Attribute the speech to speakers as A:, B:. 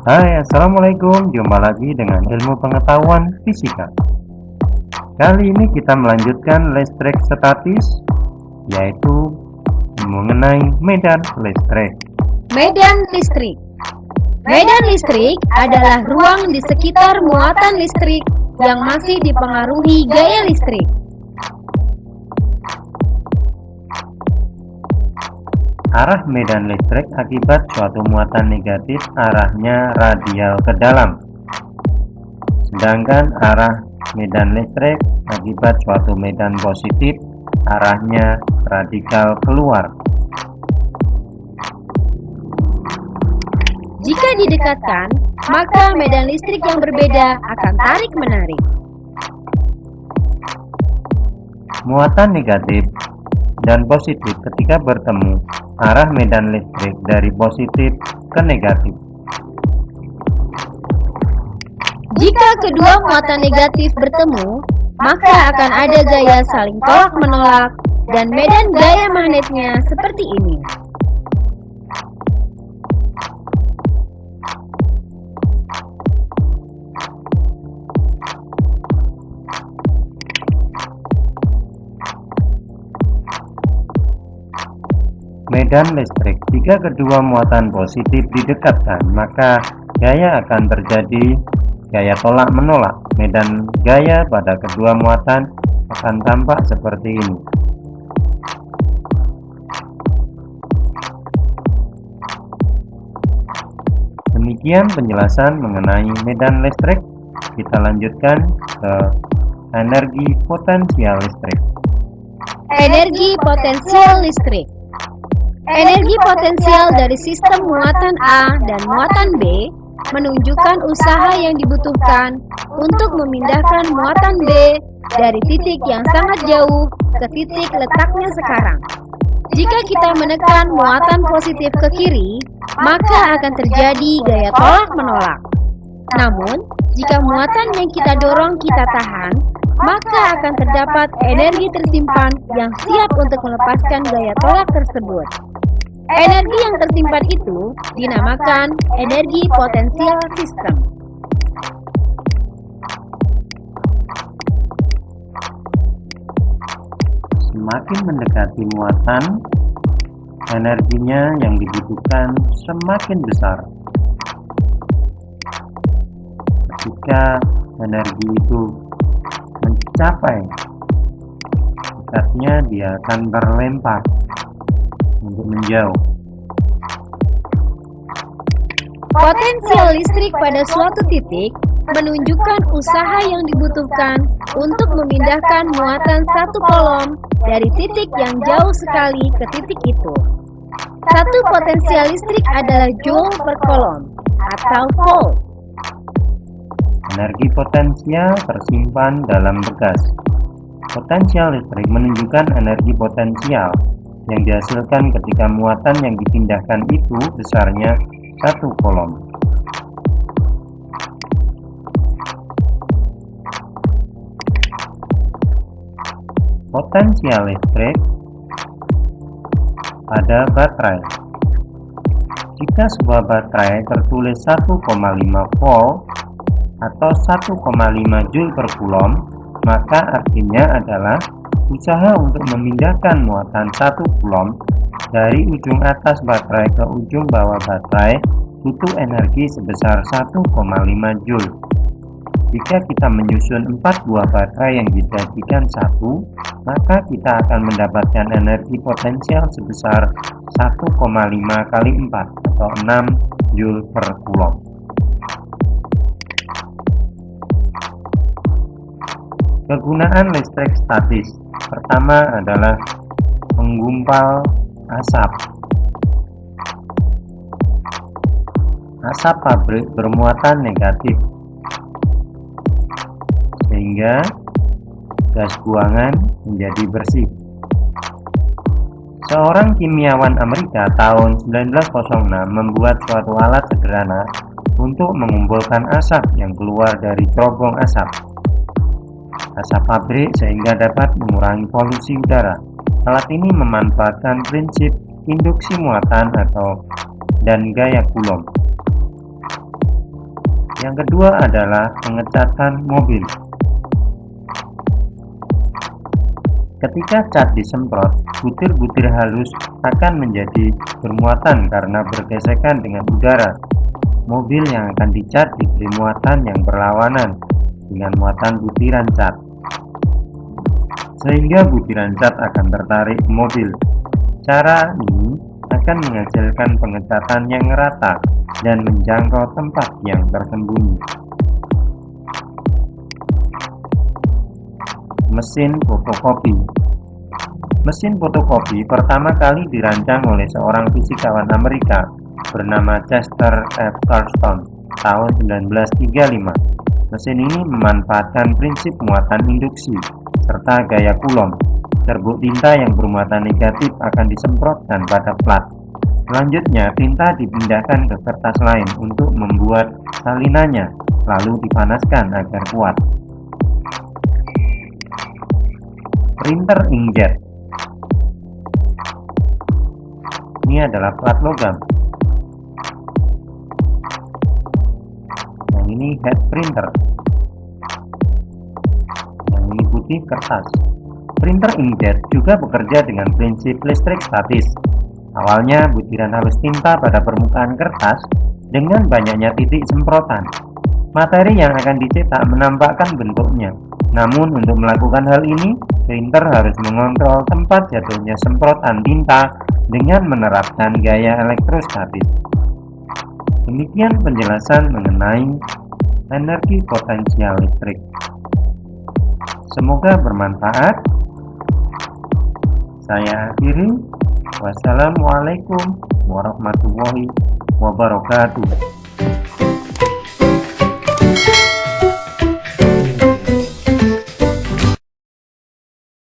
A: Hai, Assalamualaikum. Jumpa lagi dengan ilmu pengetahuan fisika. Kali ini kita melanjutkan listrik statis, yaitu mengenai medan listrik.
B: Medan listrik. Medan listrik adalah ruang di sekitar muatan listrik yang masih dipengaruhi gaya listrik.
A: Arah medan listrik akibat suatu muatan negatif arahnya radial ke dalam. Sedangkan arah medan listrik akibat suatu medan positif arahnya radikal keluar.
B: Jika didekatkan, maka medan listrik yang berbeda akan tarik-menarik.
A: Muatan negatif dan positif ketika bertemu, arah medan listrik dari positif ke negatif.
B: Jika kedua muatan negatif bertemu, maka akan ada gaya saling tolak-menolak dan medan gaya magnetnya seperti ini.
A: Medan listrik, jika kedua muatan positif didekatkan, maka gaya akan terjadi gaya tolak-menolak. Medan gaya pada kedua muatan akan tampak seperti ini. Demikian penjelasan mengenai medan listrik. Kita lanjutkan ke energi potensial listrik.
B: Energi potensial listrik. Energi potensial dari sistem muatan A dan muatan B menunjukkan usaha yang dibutuhkan untuk memindahkan muatan B dari titik yang sangat jauh ke titik letaknya sekarang. Jika kita menekan muatan positif ke kiri, maka akan terjadi gaya tolak-menolak. Namun, jika muatan yang kita dorong kita tahan, maka akan terdapat energi tersimpan yang siap untuk melepaskan gaya tolak tersebut. Energi yang tersimpan itu dinamakan energi potensial sistem.
A: Semakin mendekati muatan, energinya yang dibutuhkan semakin besar. Ketika energi itu mencapai dekatnya, dia akan berlempar untuk menjauh.
B: Potensial listrik pada suatu titik menunjukkan usaha yang dibutuhkan untuk memindahkan muatan satu kolom dari titik yang jauh sekali ke titik itu. Satu potensial listrik adalah joule per kolom atau volt.
A: Energi potensial tersimpan dalam bekas. Potensial listrik menunjukkan energi potensial yang dihasilkan ketika muatan yang dipindahkan itu besarnya satu kolom. Potensial listrik pada baterai. Jika sebuah baterai tertulis 1,5 volt atau 1,5 joule per coulomb, maka artinya adalah usaha untuk memindahkan muatan 1 coulomb dari ujung atas baterai ke ujung bawah baterai butuh energi sebesar 1,5 joule. Jika kita menyusun 4 buah baterai yang dijadikan satu, maka kita akan mendapatkan energi potensial sebesar 1,5 kali 4 atau 6 joule per coulomb. Kegunaan listrik statis. Pertama adalah menggumpal asap. Asap pabrik bermuatan negatif, sehingga gas buangan menjadi bersih. Seorang kimiawan Amerika tahun 1906 membuat suatu alat sederhana untuk mengumpulkan asap yang keluar dari cerobong asap pabrik sehingga dapat mengurangi polusi udara. Alat ini memanfaatkan prinsip induksi muatan dan gaya Coulomb. Yang kedua adalah pengecatan mobil. Ketika cat disemprot, butir-butir halus akan menjadi bermuatan karena bergesekan dengan udara. Mobil yang akan dicat diberi muatan yang berlawanan dengan muatan butiran cat, sehingga butiran cat akan tertarik ke mobil. Cara ini akan menghasilkan pengecatan yang rata dan menjangkau tempat yang tersembunyi. Mesin fotokopi. Mesin fotokopi pertama kali dirancang oleh seorang fisikawan Amerika bernama Chester F. Thurston tahun 1935. Mesin ini memanfaatkan prinsip muatan induksi serta gaya Coulomb. Serbuk tinta yang bermuatan negatif akan disemprotkan pada plat. Selanjutnya, tinta dipindahkan ke kertas lain untuk membuat salinannya, lalu dipanaskan agar kuat. Printer inkjet. Ini adalah plat logam. Yang ini head printer. Yang ini putih kertas. Printer inkjet juga bekerja dengan prinsip listrik statis. Awalnya butiran halus tinta pada permukaan kertas dengan banyaknya titik semprotan. Materi yang akan dicetak menampakkan bentuknya. Namun untuk melakukan hal ini, printer harus mengontrol tempat jatuhnya semprotan tinta dengan menerapkan gaya elektrostatis. Demikian penjelasan mengenai energi potensial listrik. Semoga bermanfaat. Saya akhiri. Wassalamualaikum warahmatullahi wabarakatuh.